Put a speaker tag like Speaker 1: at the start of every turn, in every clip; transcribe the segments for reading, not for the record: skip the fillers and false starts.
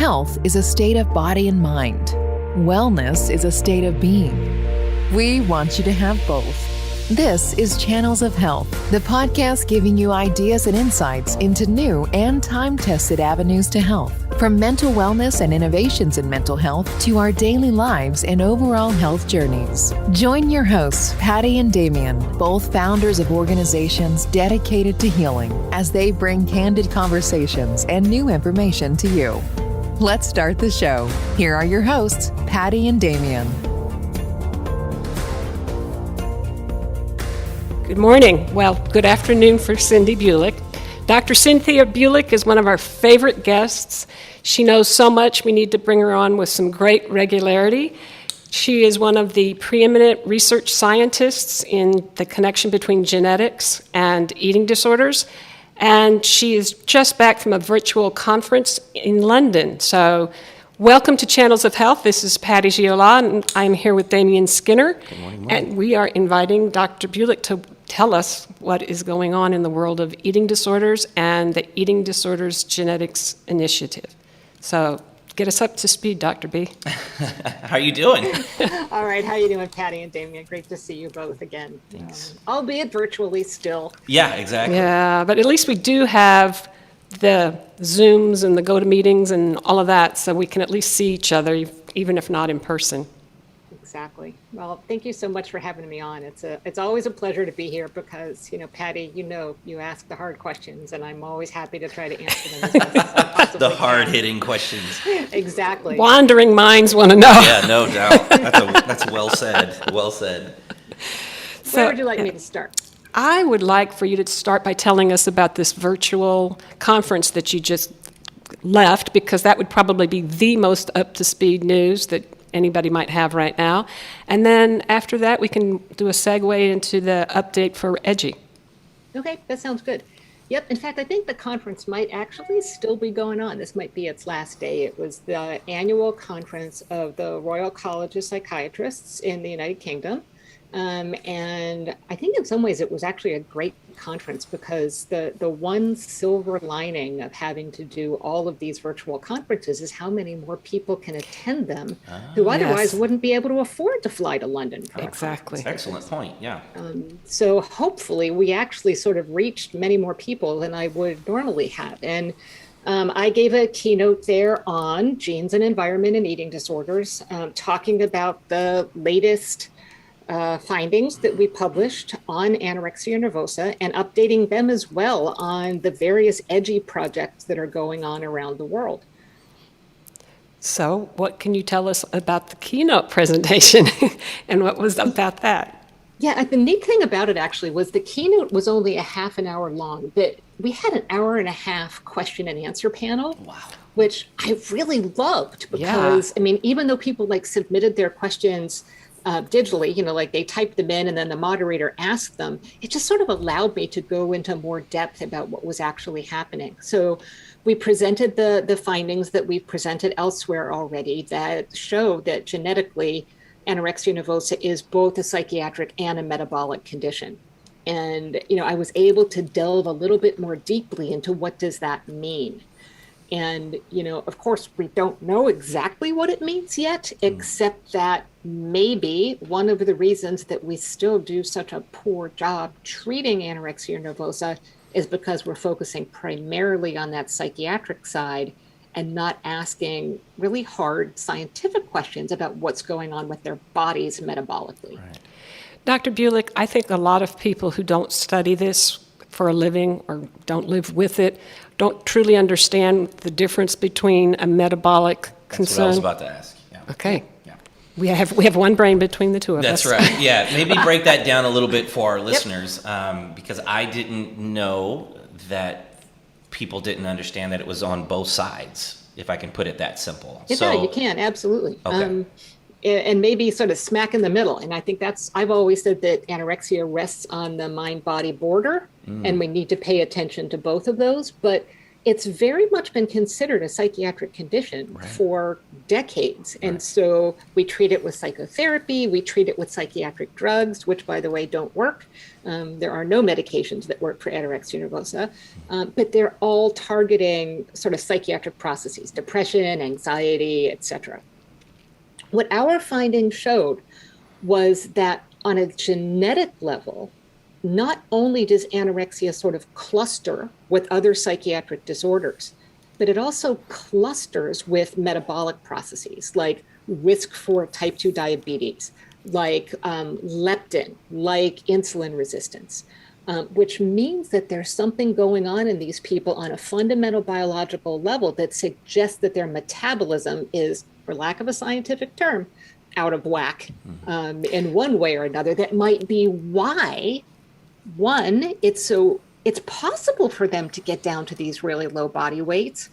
Speaker 1: Health is a state of body and mind. Wellness is a state of being. We want you to have both. This is Channels of Health, the podcast giving you ideas and insights into new and time-tested avenues to health. From mental wellness and innovations in mental health to our daily lives and overall health journeys. Join your hosts, Patti and Damian, both founders of organizations dedicated to healing, as they bring candid conversations and new information to you. Let's start the show. Here are your hosts, Patti and Damian.
Speaker 2: Good morning. Well, good afternoon for Cindy Bulik. Dr. Cynthia Bulik is one of our favorite guests. She knows so much, we need to bring her on with some great regularity. She is one of the preeminent research scientists in the connection between genetics and eating disorders. And she is just back from a virtual conference in London. So welcome to Channels of Health. This is Patti Giola, and I'm here with Damian Skinner.
Speaker 3: Good morning.
Speaker 2: And we are inviting Dr. Bulik to tell us what is going on in the world of eating disorders and the Eating Disorders Genetics Initiative. So get us up to speed, Dr. B.
Speaker 3: How are you doing?
Speaker 4: All right. How are you doing, Patti and Damian? Great to see you both again.
Speaker 3: Thanks.
Speaker 4: Albeit virtually still.
Speaker 3: Yeah, exactly.
Speaker 2: Yeah, but at least we do have the Zooms and the GoToMeetings and all of that, so we can at least see each other, even if not in person.
Speaker 4: Exactly. Well, thank you so much for having me on. It's always a pleasure to be here because, Patti, you ask the hard questions, and I'm always happy to try to answer them as best as I possibly
Speaker 3: The
Speaker 4: can.
Speaker 3: hard-hitting questions.
Speaker 4: Exactly.
Speaker 2: Wandering minds want to know.
Speaker 3: Yeah, no doubt. That's well said. Well said.
Speaker 4: Where would you like me to start?
Speaker 2: I would like for you to start by telling us about this virtual conference that you just left, because that would probably be the most up-to-speed news that anybody might have right now. And then after that, we can do a segue into the update for EDGI.
Speaker 4: Okay, that sounds good. Yep. In fact, I think the conference might actually still be going on. This might be its last day. It was the annual conference of the Royal College of Psychiatrists in the United Kingdom. And I think in some ways it was actually a great conference because the one silver lining of having to do all of these virtual conferences is how many more people can attend them who otherwise wouldn't be able to afford to fly to London.
Speaker 2: Exactly.
Speaker 3: Excellent point, yeah.
Speaker 4: So hopefully we actually sort of reached many more people than I would normally have. And I gave a keynote there on genes and environment and eating disorders, talking about the latest findings that we published on anorexia nervosa and updating them as well on the various EDGI projects that are going on around the world.
Speaker 2: So what can you tell us about the keynote presentation and what was about that?
Speaker 4: Yeah, the neat thing about it actually was the keynote was only a half an hour long, but we had an hour and a half question and answer panel.
Speaker 3: Wow.
Speaker 4: Which I really loved because, even though people submitted their questions digitally, they typed them in and then the moderator asked them, it just sort of allowed me to go into more depth about what was actually happening. So we presented the findings that we've presented elsewhere already that show that genetically anorexia nervosa is both a psychiatric and a metabolic condition. And, I was able to delve a little bit more deeply into what does that mean. And, of course, we don't know exactly what it means yet, except that maybe one of the reasons that we still do such a poor job treating anorexia nervosa is because we're focusing primarily on that psychiatric side and not asking really hard scientific questions about what's going on with their bodies metabolically.
Speaker 3: Right.
Speaker 2: Dr. Bulik, I think a lot of people who don't study this for a living or don't live with it don't truly understand the difference between a metabolic concern.
Speaker 3: That's what I was about to ask. Yeah.
Speaker 2: Okay.
Speaker 3: Yeah.
Speaker 2: We have one brain between the two of us.
Speaker 3: That's right. Yeah, maybe break that down a little bit for our listeners, because I didn't know that people didn't understand that it was on both sides, if I can put it that simple.
Speaker 4: Yeah, you can, absolutely.
Speaker 3: Okay.
Speaker 4: And maybe sort of smack in the middle. And I think I've always said that anorexia rests on the mind-body border, and we need to pay attention to both of those. But it's very much been considered a psychiatric condition for decades. And so we treat it with psychotherapy, we treat it with psychiatric drugs, which, by the way, don't work. There are no medications that work for anorexia nervosa, but they're all targeting sort of psychiatric processes, depression, anxiety, etc. What our findings showed was that on a genetic level, not only does anorexia sort of cluster with other psychiatric disorders, but it also clusters with metabolic processes like risk for type 2 diabetes, like leptin, like insulin resistance, which means that there's something going on in these people on a fundamental biological level that suggests that their metabolism is, for lack of a scientific term, out of whack in one way or another. That might be why, one, it's possible for them to get down to these really low body weights.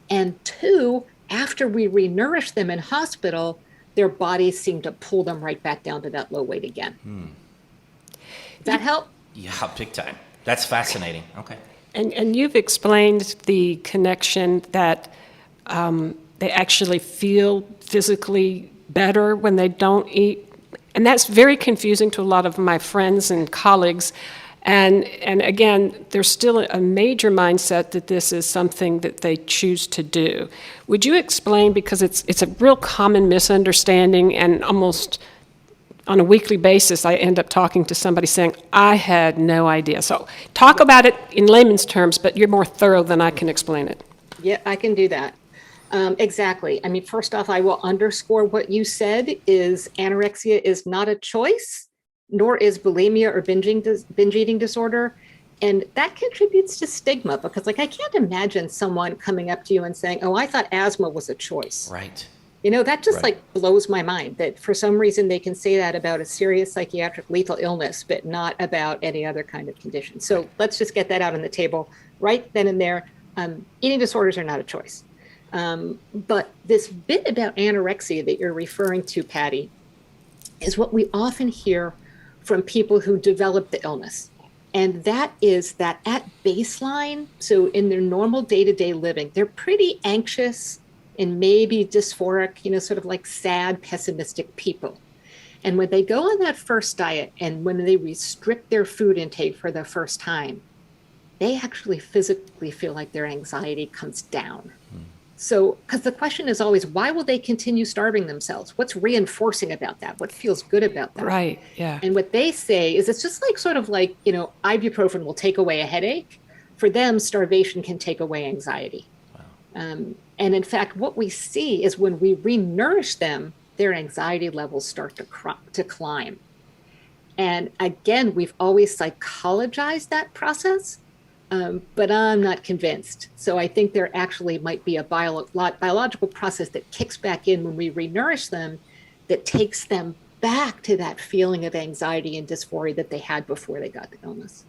Speaker 4: And two, after we renourish them in hospital, their bodies seem to pull them right back down to that low weight again. Does that help?
Speaker 3: Yeah, big time. That's fascinating. Okay.
Speaker 2: And you've explained the connection that they actually feel physically better when they don't eat. And that's very confusing to a lot of my friends and colleagues. And again, there's still a major mindset that this is something that they choose to do. Would you explain, because it's a real common misunderstanding, and almost on a weekly basis I end up talking to somebody saying, I had no idea. So talk about it in layman's terms, but you're more thorough than I can explain it.
Speaker 4: Yeah, I can do that. Exactly. I mean, first off, I will underscore what you said is anorexia is not a choice, nor is bulimia or binge eating disorder. And that contributes to stigma because, like, I can't imagine someone coming up to you and saying, oh, I thought asthma was a choice.
Speaker 3: Right.
Speaker 4: You know, that just like blows my mind that for some reason they can say that about a serious psychiatric lethal illness, but not about any other kind of condition. So let's just get that out on the table right then and there. Eating disorders are not a choice. But this bit about anorexia that you're referring to, Patti, is what we often hear from people who develop the illness. And that is that at baseline, so in their normal day-to-day living, they're pretty anxious and maybe dysphoric, you know, sort of like sad, pessimistic people. And when they go on that first diet and when they restrict their food intake for the first time, they actually physically feel like their anxiety comes down. So, because the question is always, why will they continue starving themselves? What's reinforcing about that? What feels good about that?
Speaker 2: Right, yeah.
Speaker 4: And what they say is it's just like sort of like, you know, ibuprofen will take away a headache. For them, starvation can take away anxiety. Wow. And in fact, what we see is when we renourish them, their anxiety levels start to climb. And again, we've always psychologized that process. But I'm not convinced. So I think there actually might be a biological process that kicks back in when we renourish them that takes them back to that feeling of anxiety and dysphoria that they had before they got the illness.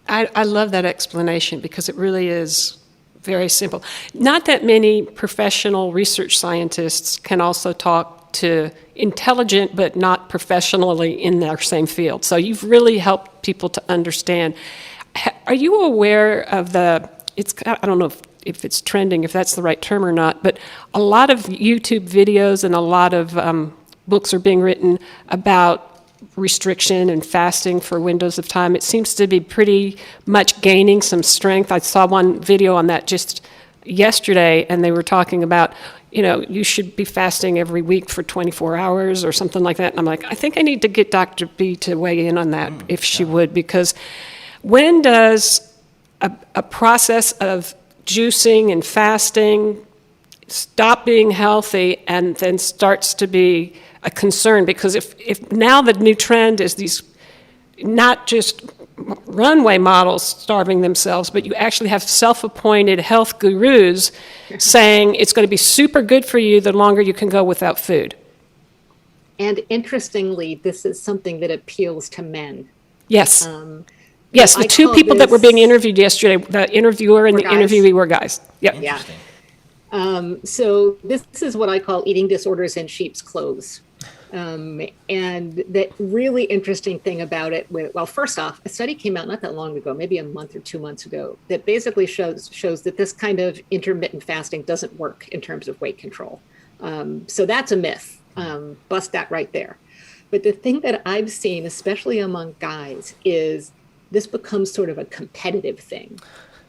Speaker 2: I love that explanation because it really is very simple. Not that many professional research scientists can also talk to intelligent but not professionally in their same field. So you've really helped people to understand. Are you aware of I don't know if it's trending, if that's the right term or not, but a lot of YouTube videos and a lot of books are being written about restriction and fasting for windows of time. It seems to be pretty much gaining some strength. I saw one video on that just yesterday, and they were talking about, you know, you should be fasting every week for 24 hours or something like that. And I'm like, I think I need to get Dr. B to weigh in on that if she would, because when does a process of juicing and fasting stop being healthy and then starts to be a concern? Because if now the new trend is these not just runway models starving themselves, but you actually have self-appointed health gurus saying it's going to be super good for you the longer you can go without food.
Speaker 4: And interestingly, this is something that appeals to men.
Speaker 2: Yes. Yes, the two people that were being interviewed yesterday, the interviewer and the interviewee were guys. Yep.
Speaker 4: Yeah. So this is what I call eating disorders in sheep's clothes. And the really interesting thing about it, well, first off, a study came out not that long ago, maybe a month or 2 months ago, that basically shows that this kind of intermittent fasting doesn't work in terms of weight control. So that's a myth. Bust that right there. But the thing that I've seen, especially among guys, is this becomes sort of a competitive thing.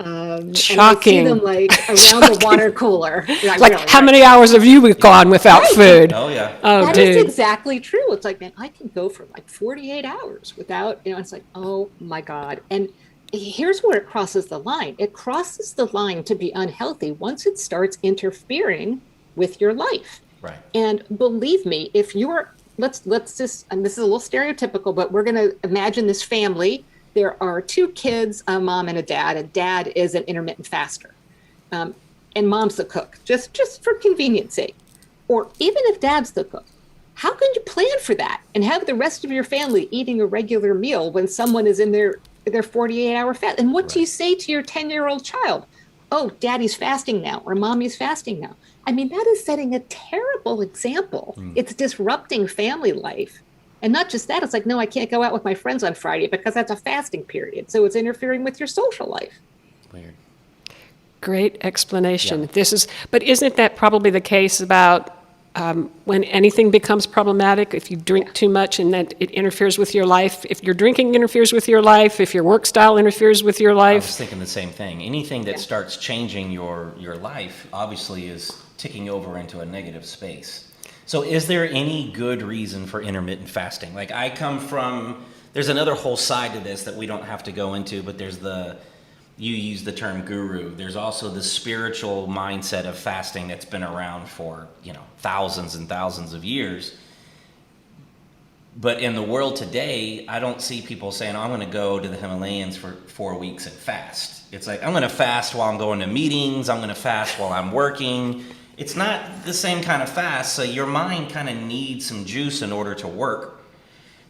Speaker 2: Shocking.
Speaker 4: And I see them like around the water cooler.
Speaker 2: Like, really, how many hours have you gone without food?
Speaker 3: Oh, yeah.
Speaker 2: Oh,
Speaker 4: that
Speaker 2: dude.
Speaker 4: is exactly true. It's like, man, I can go for like 48 hours without, it's like, oh my God. And here's where it crosses the line. It crosses the line to be unhealthy once it starts interfering with your life.
Speaker 3: Right.
Speaker 4: And believe me, if you're, let's just, and this is a little stereotypical, but we're going to imagine this family. There are 2 kids, a mom and a dad. And dad is an intermittent faster, and mom's the cook, just for convenience sake. Or even if dad's the cook, how can you plan for that and have the rest of your family eating a regular meal when someone is in their 48-hour fast? And what do you say to your 10-year-old child? Oh, daddy's fasting now, or mommy's fasting now. I mean, that is setting a terrible example. It's disrupting family life. And not just that, it's like, no, I can't go out with my friends on Friday because that's a fasting period. So it's interfering with your social life.
Speaker 3: Weird.
Speaker 2: Great explanation.
Speaker 3: Yeah.
Speaker 2: But isn't that probably the case about when anything becomes problematic, if you drink too much and that it interferes with your life? If your drinking interferes with your life, if your work style interferes with your
Speaker 3: I
Speaker 2: life?
Speaker 3: was thinking the same thing. Anything that starts changing your life obviously is ticking over into a negative space. So is there any good reason for intermittent fasting? Like, I come from, there's another whole side to this that we don't have to go into, but there's you use the term guru. There's also the spiritual mindset of fasting that's been around for, thousands and thousands of years. But in the world today, I don't see people saying, I'm going to go to the Himalayas for 4 weeks and fast. It's like, I'm going to fast while I'm going to meetings. I'm going to fast while I'm working. It's not the same kind of fast, so your mind kind of needs some juice in order to work.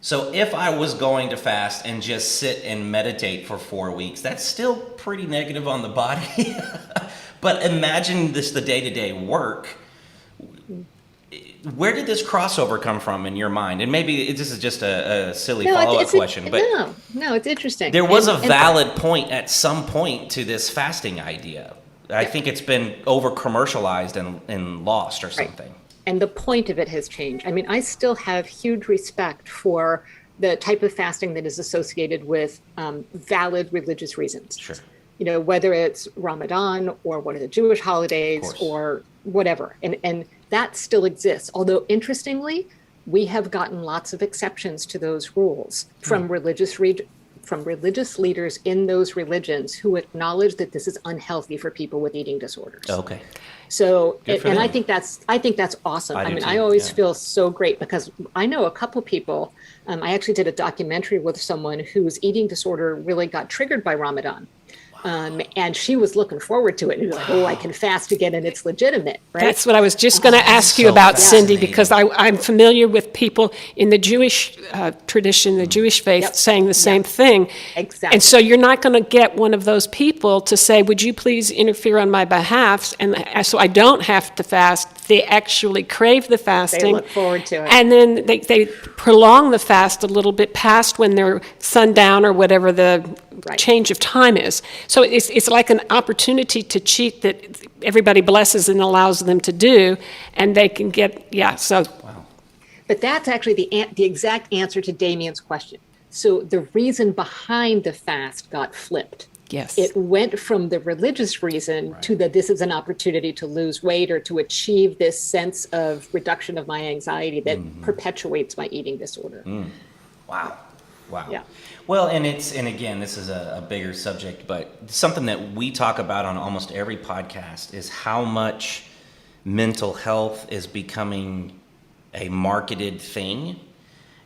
Speaker 3: So if I was going to fast and just sit and meditate for 4 weeks, that's still pretty negative on the body. But imagine the day-to-day work. Where did this crossover come from in your mind? And maybe this is just a silly follow-up question, but
Speaker 4: no, it's interesting.
Speaker 3: There was a valid point at some point to this fasting idea. I think it's been over-commercialized and lost or something.
Speaker 4: Right. And the point of it has changed. I mean, I still have huge respect for the type of fasting that is associated with valid religious reasons.
Speaker 3: Sure.
Speaker 4: Whether it's Ramadan or one of the Jewish holidays or whatever. And that still exists. Although, interestingly, we have gotten lots of exceptions to those rules from religious leaders in those religions who acknowledge that this is unhealthy for people with eating disorders.
Speaker 3: Okay.
Speaker 4: So, and I think that's awesome. I always feel so great because I know a couple people. I actually did a documentary with someone whose eating disorder really got triggered by Ramadan. And she was looking forward to it. And like, I can fast again and it's legitimate, right?
Speaker 2: That's what I was just going to ask you about, Cindy, because I'm familiar with people in the Jewish tradition, the Jewish faith, saying the same thing.
Speaker 4: Exactly.
Speaker 2: And so you're not going to get one of those people to say, would you please interfere on my behalf? And so I don't have to fast. They actually crave the fasting.
Speaker 4: They look forward to it.
Speaker 2: And then they prolong the fast a little bit past when they're sundown or whatever the change of time is. So it's like an opportunity to cheat that everybody blesses and allows them to do, and they can get, Wow.
Speaker 4: But that's actually the exact answer to Damian's question. So the reason behind the fast got flipped.
Speaker 2: Yes.
Speaker 4: It went from the religious reason to this is an opportunity to lose weight or to achieve this sense of reduction of my anxiety that perpetuates my eating disorder.
Speaker 3: Wow.
Speaker 4: Yeah.
Speaker 3: Well, and again, this is a bigger subject, but something that we talk about on almost every podcast is how much mental health is becoming a marketed thing.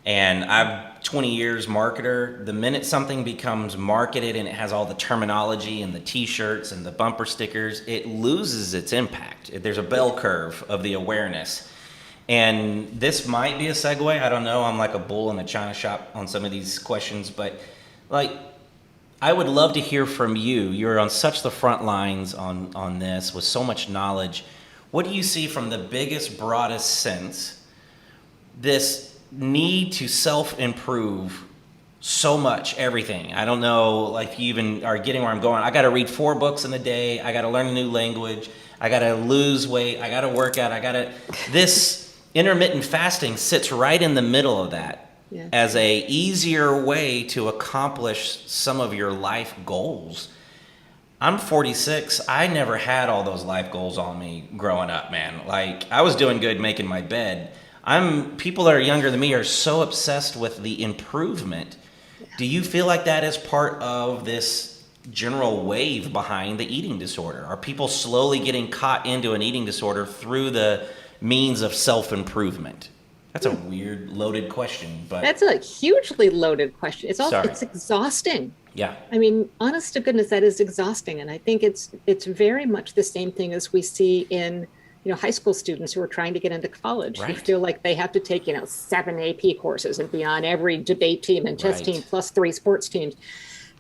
Speaker 3: And I'm 20 years marketer. The minute something becomes marketed and it has all the terminology and the t-shirts and the bumper stickers, it loses its impact. There's a bell curve of the awareness. And this might be a segue. I don't know. I'm like a bull in a china shop on some of these questions, but I would love to hear from you. You're on such the front lines on this with so much knowledge. What do you see from the biggest, broadest sense, this need to self-improve so much, everything? I don't know, if you even are getting where I'm going. I got to read 4 books in a day. I got to learn a new language. I got to lose weight. I got to work out. This intermittent fasting sits right in the middle of that as a easier way to accomplish some of your life goals. I'm 46. I never had all those life goals on me growing up, man. Like, I was doing good making my bed. People that are younger than me are so obsessed with the improvement. Do you feel like that is part of this general wave behind the eating disorder? Are people slowly getting caught into an eating disorder through the means of self-improvement? That's a weird, loaded question, but
Speaker 4: that's a hugely loaded question. It's exhausting.
Speaker 3: Yeah.
Speaker 4: I mean, honest to goodness, that is exhausting. And I think it's very much the same thing as we see in, high school students who are trying to get into college. Right. Who feel like they have to take, 7 AP courses and be on every debate team and chess team plus 3 sports teams.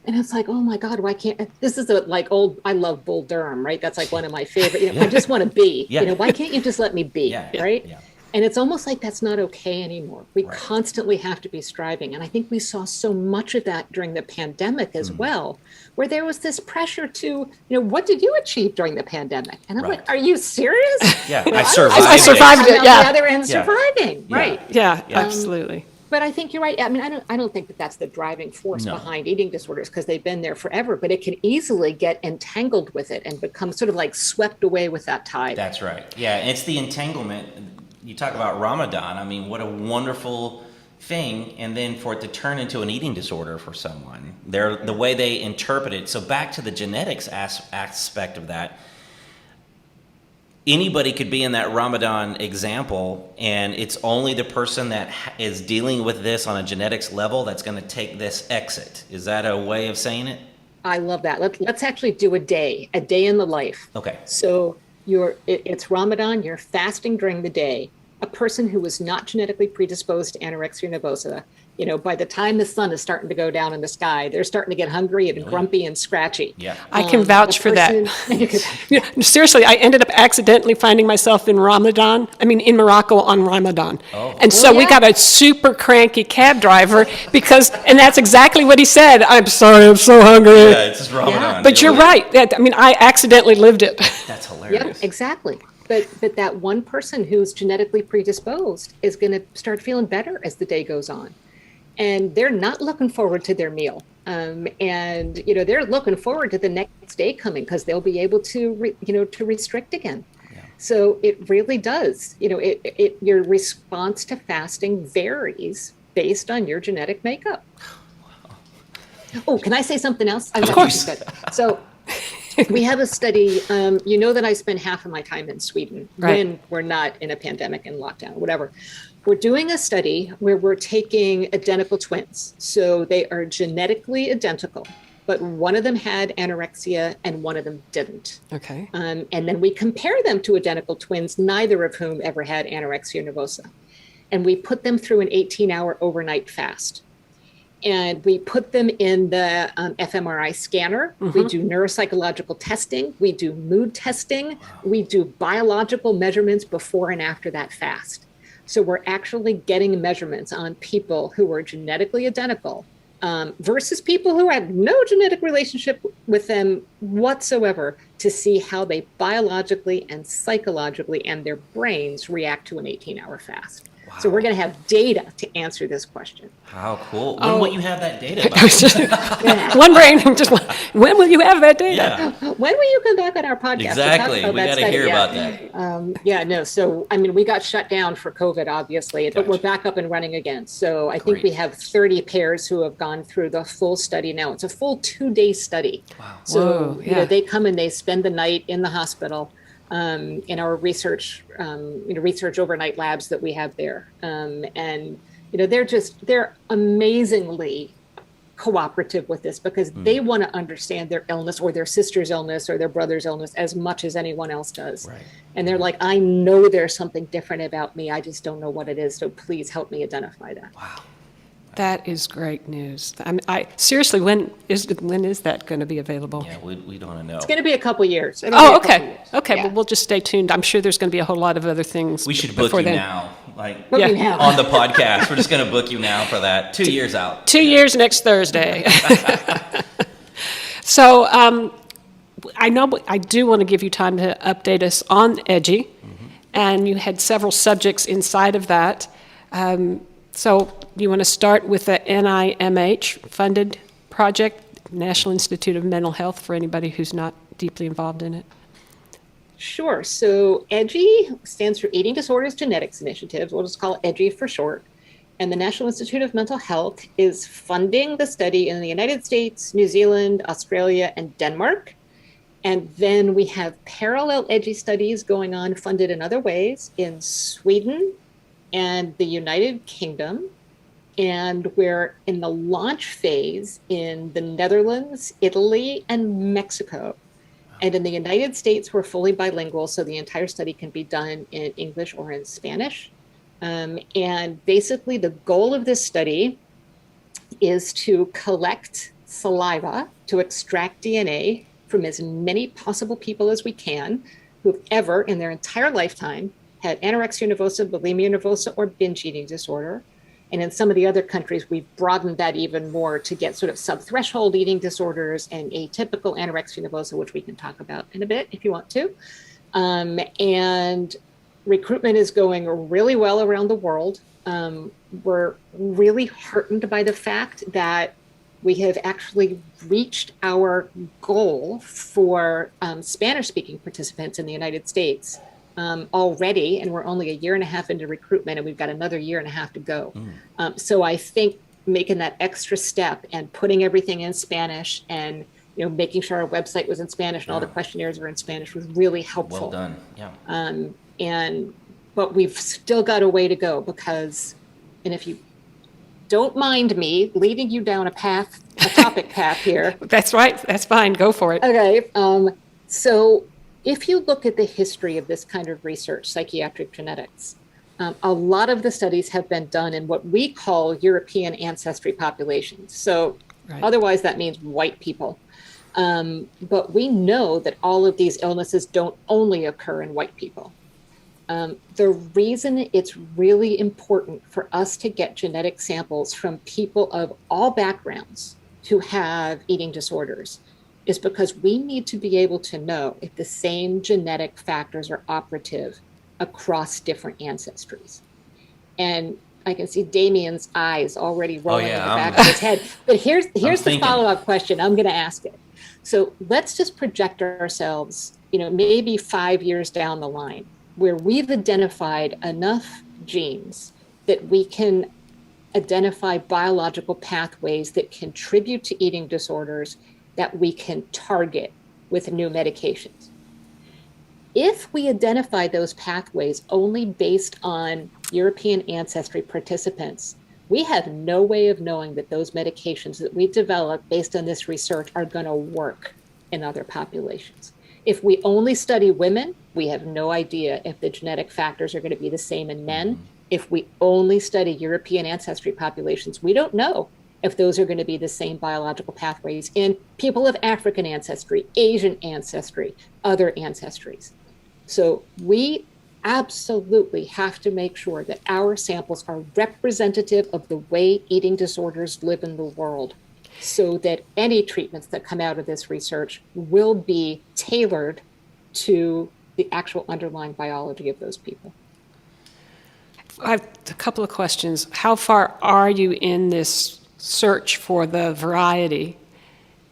Speaker 4: And it's like, oh my God, why can't, this is I love Bull Durham, right? That's like one of my favorite, I just want to be, why can't you just let me be, right? Yeah. And it's almost like that's not okay anymore. We constantly have to be striving. And I think we saw so much of that during the pandemic as well, where there was this pressure to, what did you achieve during the pandemic? And I'm like, are you serious?
Speaker 3: Yeah,
Speaker 4: I
Speaker 2: survived it.
Speaker 4: On the other end, surviving, right?
Speaker 2: Yeah, absolutely.
Speaker 4: But I think you're right. I mean, I don't think that that's the driving force behind eating disorders, because they've been there forever, but it can easily get entangled with it and become sort of like swept away with that tide.
Speaker 3: That's right. Yeah, it's the entanglement. You talk about Ramadan. I mean, what a wonderful thing. And then for it to turn into an eating disorder for someone, the way they interpret it. So back to the genetics aspect of that. Anybody could be in that Ramadan example, and it's only the person that is dealing with this on a genetics level that's going to take this exit. Is that a way of saying it?
Speaker 4: I love that. Let's actually do a day in the life.
Speaker 3: Okay.
Speaker 4: So it's Ramadan, you're fasting during the day. A person who was not genetically predisposed to anorexia nervosa, by the time the sun is starting to go down in the sky, they're starting to get hungry and grumpy and scratchy.
Speaker 3: Yeah,
Speaker 2: I can vouch for that. Seriously, I ended up accidentally finding myself in Morocco on Ramadan. Oh. And so we got a super cranky cab driver and that's exactly what he said. I'm sorry, I'm so hungry.
Speaker 3: Yeah, it's just Ramadan. Yeah.
Speaker 2: But you're right. I accidentally lived it.
Speaker 3: That's hilarious.
Speaker 4: Yeah, exactly. But that one person who's genetically predisposed is going to start feeling better as the day goes on. And they're not looking forward to their meal. And they're looking forward to the next day coming, because they'll be able to, to restrict again. Yeah. So it really does. Your response to fasting varies based on your genetic makeup. Wow. Oh, can I say something else?
Speaker 2: Of course.
Speaker 4: So we have a study, that I spend half of my time in Sweden when we're not in a pandemic and lockdown, whatever. We're doing a study where we're taking identical twins. So they are genetically identical, but one of them had anorexia and one of them didn't.
Speaker 2: Okay.
Speaker 4: And then we compare them to identical twins, neither of whom ever had anorexia nervosa. And we put them through an 18-hour overnight fast. And we put them in the fMRI scanner. Mm-hmm. We do neuropsychological testing. We do mood testing. Wow. We do biological measurements before and after that fast. So we're actually getting measurements on people who are genetically identical versus people who had no genetic relationship with them whatsoever, to see how they biologically and psychologically and their brains react to an 18-hour fast. Wow. So we're going to have data to answer this question.
Speaker 3: How cool. When will you have that data?
Speaker 2: One brain. When will you have that data?
Speaker 3: Yeah.
Speaker 4: When will you come back on our podcast?
Speaker 3: Exactly. We got to hear about that.
Speaker 4: So, we got shut down for COVID, obviously, but we're back up and running again. So I think we have 30 pairs who have gone through the full study now. It's a full 2-day study. Wow. So, they come and they spend the night in the hospital. In our research overnight labs that we have there. And they're amazingly cooperative with this, because they want to understand their illness or their sister's illness or their brother's illness as much as anyone else does. Right. And they're like, I know there's something different about me. I just don't know what it is. So please help me identify that.
Speaker 3: Wow.
Speaker 2: That is great news. Seriously, when is that going to be available?
Speaker 3: Yeah, we don't know.
Speaker 4: It's going to be a couple years.
Speaker 2: Okay. Okay, well, we'll just stay tuned. I'm sure there's going to be a whole lot of other things.
Speaker 3: We should book you now. On the podcast. We're just going to book you now for that. 2 years out.
Speaker 2: 2 years next Thursday. So I know I do want to give you time to update us on EDGI, and you had several subjects inside of that. So you want to start with the NIMH-funded project, National Institute of Mental Health, for anybody who's not deeply involved in it?
Speaker 4: Sure. So EDGI stands for Eating Disorders Genetics Initiative. We'll just call it EDGI for short. And the National Institute of Mental Health is funding the study in the United States, New Zealand, Australia, and Denmark. And then we have parallel EDGI studies going on funded in other ways in Sweden and the United Kingdom. And we're in the launch phase in the Netherlands, Italy, and Mexico. And in the United States, we're fully bilingual, so the entire study can be done in English or in Spanish. And basically, the goal of this study is to collect saliva to extract DNA from as many possible people as we can who've ever, in their entire lifetime, had anorexia nervosa, bulimia nervosa, or binge eating disorder. And in some of the other countries, we've broadened that even more to get sort of sub-threshold eating disorders and atypical anorexia nervosa, which we can talk about in a bit if you want to. And recruitment is going really well around the world. We're really heartened by the fact that we have actually reached our goal for Spanish-speaking participants in the United States already, and we're only a year and a half into recruitment, and we've got another year and a half to go. So I think making that extra step and putting everything in Spanish and making sure our website was in Spanish and all the questionnaires were in Spanish was really helpful.
Speaker 3: Well done, yeah.
Speaker 4: But we've still got a way to go because, and if you don't mind me leading you down a topic path here.
Speaker 2: That's right. That's fine. Go for it.
Speaker 4: Okay. So if you look at the history of this kind of research, psychiatric genetics, a lot of the studies have been done in what we call European ancestry populations. So otherwise that means white people. But we know that all of these illnesses don't only occur in white people. The reason it's really important for us to get genetic samples from people of all backgrounds who have eating disorders is because we need to be able to know if the same genetic factors are operative across different ancestries. And I can see Damian's eyes already rolling in the back of his head. But here's the follow-up question. I'm going to ask it. So let's just project ourselves, maybe 5 years down the line, where we've identified enough genes that we can identify biological pathways that contribute to eating disorders that we can target with new medications. If we identify those pathways only based on European ancestry participants, we have no way of knowing that those medications that we develop based on this research are going to work in other populations. If we only study women, we have no idea if the genetic factors are going to be the same in men. If we only study European ancestry populations, we don't know if those are going to be the same biological pathways in people of African ancestry, Asian ancestry, other ancestries. So we absolutely have to make sure that our samples are representative of the way eating disorders live in the world, so that any treatments that come out of this research will be tailored to the actual underlying biology of those people.
Speaker 2: I have a couple of questions. How far are you in this search for the variety?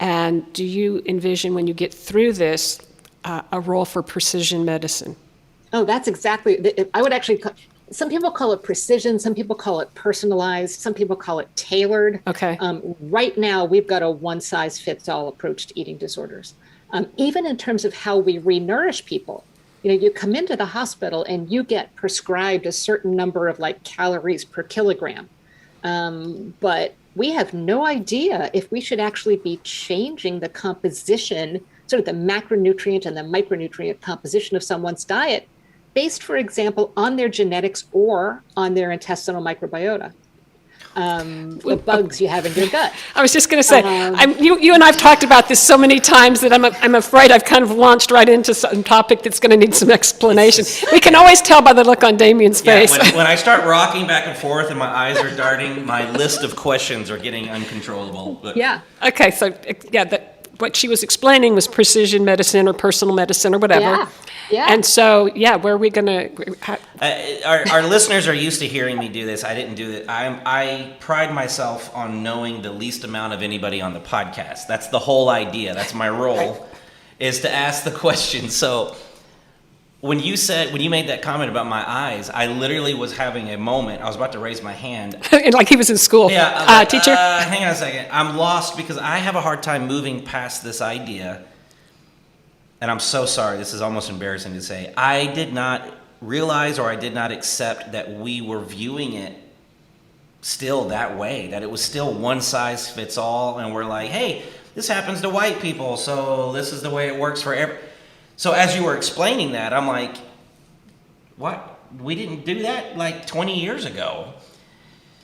Speaker 2: And do you envision, when you get through this, a role for precision medicine?
Speaker 4: Oh, that's exactly, I would actually, some people call it precision, some people call it personalized, some people call it tailored.
Speaker 2: Okay.
Speaker 4: Right now, we've got a one-size-fits-all approach to eating disorders. Even in terms of how we re-nourish people. You come into the hospital and you get prescribed a certain number of calories per kilogram. But we have no idea if we should actually be changing the composition, sort of the macronutrient and the micronutrient composition of someone's diet based, for example, on their genetics or on their intestinal microbiota. The bugs you have in your gut.
Speaker 2: I was just going to say, you and I've talked about this so many times that I'm afraid I've kind of launched right into some topic that's going to need some explanation. We can always tell by the look on Damian's face.
Speaker 3: When I start rocking back and forth and my eyes are darting, my list of questions are getting uncontrollable. But.
Speaker 4: Yeah.
Speaker 2: Okay, so what she was explaining was precision medicine or personal medicine or whatever.
Speaker 4: Yeah. Yeah.
Speaker 2: And so, where are we going to...
Speaker 3: Our listeners are used to hearing me do this. I didn't do it. I pride myself on knowing the least amount of anybody on the podcast. That's the whole idea. That's my role, is to ask the question. So when you made that comment about my eyes, I literally was having a moment. I was about to raise my hand.
Speaker 2: Like he was in school.
Speaker 3: Yeah.
Speaker 2: Teacher?
Speaker 3: Hang on a second. I'm lost because I have a hard time moving past this idea. And I'm so sorry. This is almost embarrassing to say. I did not realize, or I did not accept, that we were viewing it still that way, that it was still one size fits all. And we're like, hey, this happens to white people, so this is the way it works for everyone. So as you were explaining that, I'm like, what? We didn't do that like 20 years ago.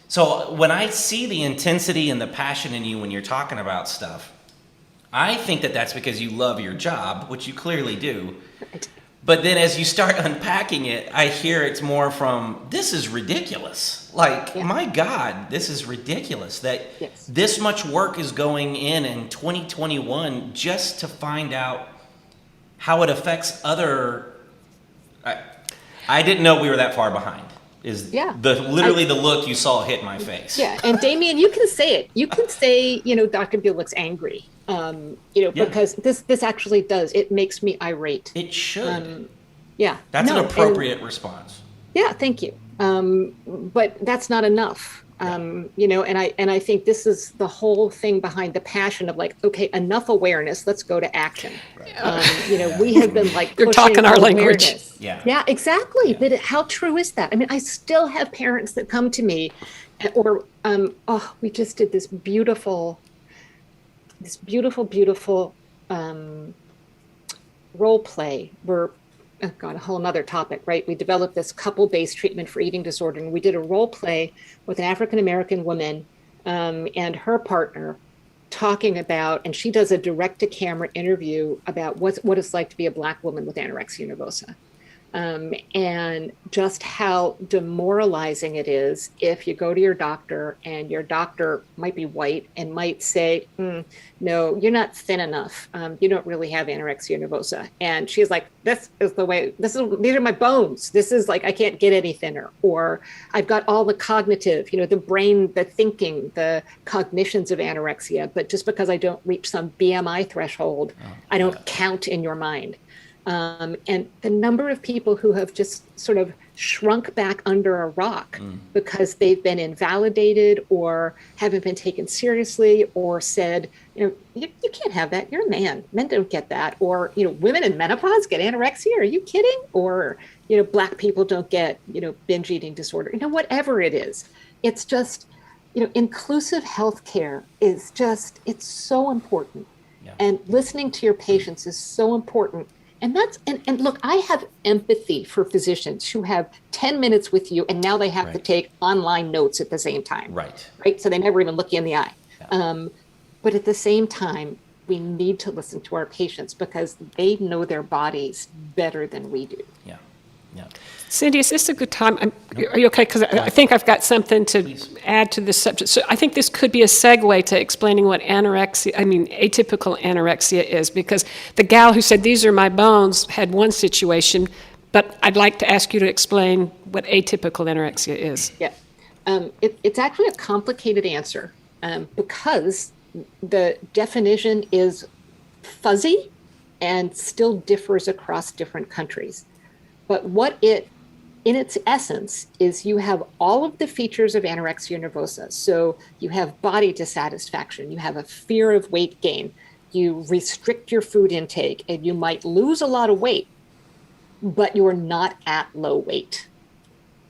Speaker 3: So when I see the intensity and the passion in you when you're talking about stuff, I think that that's because you love your job, which you clearly do. But then as you start unpacking it, I hear it's more from, this is ridiculous. Like, my God, this is ridiculous that this much work is going in 2021 just to find out how it affects other. I didn't know we were that far behind. Literally the look you saw hit my face.
Speaker 4: Yeah, and Damian, you can say it. You can say, Dr. Bulik's angry, because this actually does. It makes me irate.
Speaker 3: It should.
Speaker 4: That's
Speaker 3: an appropriate response.
Speaker 4: Yeah, thank you. But that's not enough. And I think this is the whole thing behind the passion of like, okay, enough awareness, let's go to action. Right. We have been like,
Speaker 2: you're talking our language.
Speaker 4: Yeah, exactly. Yeah. But how true is that? I mean, I still have parents that come to me, or we just did this beautiful role play where. Oh God, a whole nother topic, right? We developed this couple-based treatment for eating disorder, and we did a role play with an African-American woman and her partner talking about, and she does a direct-to-camera interview about what it's like to be a Black woman with anorexia nervosa. And just how demoralizing it is if you go to your doctor and your doctor might be white and might say, no, you're not thin enough. You don't really have anorexia nervosa. And she's like, these are my bones. This is like, I can't get any thinner. Or I've got all the cognitive, the brain, the thinking, the cognitions of anorexia. But just because I don't reach some BMI threshold, I don't count in your mind. And the number of people who have just sort of shrunk back under a rock because they've been invalidated or haven't been taken seriously, or said, you can't have that. You're a man. Men don't get that. Or, women in menopause get anorexia. Are you kidding? Or, Black people don't get, binge eating disorder. Whatever it is. It's just, inclusive healthcare is just, it's so important. Yeah. And listening to your patients is so important. And and look, I have empathy for physicians who have 10 minutes with you and now they have to take online notes at the same time. Right. So they never even look you in the eye. Yeah. But at the same time, we need to listen to our patients because they know their bodies better than we do.
Speaker 3: Yeah.
Speaker 2: Cindy, is this a good time? Are you okay? Because I think I've got something to add to this subject. So I think this could be a segue to explaining what atypical anorexia is, because the gal who said, these are my bones, had one situation, but I'd like to ask you to explain what atypical anorexia is.
Speaker 4: Yeah. It's actually a complicated answer because the definition is fuzzy and still differs across different countries. But what it, in its essence, is you have all of the features of anorexia nervosa. So you have body dissatisfaction, you have a fear of weight gain, you restrict your food intake, and you might lose a lot of weight, but you're not at low weight.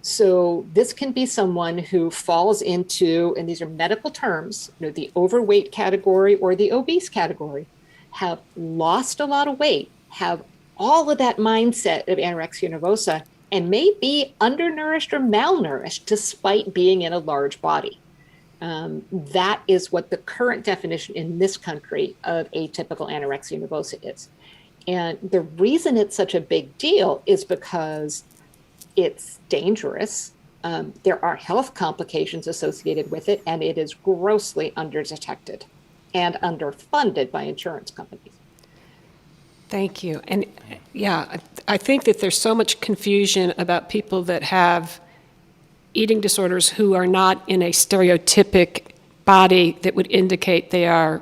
Speaker 4: So this can be someone who falls into, and these are medical terms, the overweight category or the obese category, have lost a lot of weight, have all of that mindset of anorexia nervosa, and may be undernourished or malnourished despite being in a large body. That is what the current definition in this country of atypical anorexia nervosa is. And the reason it's such a big deal is because it's dangerous. There are health complications associated with it, and it is grossly underdetected. and underfunded by insurance companies.
Speaker 2: Thank you. And yeah, I think that there's so much confusion about people that have eating disorders who are not in a stereotypic body that would indicate they are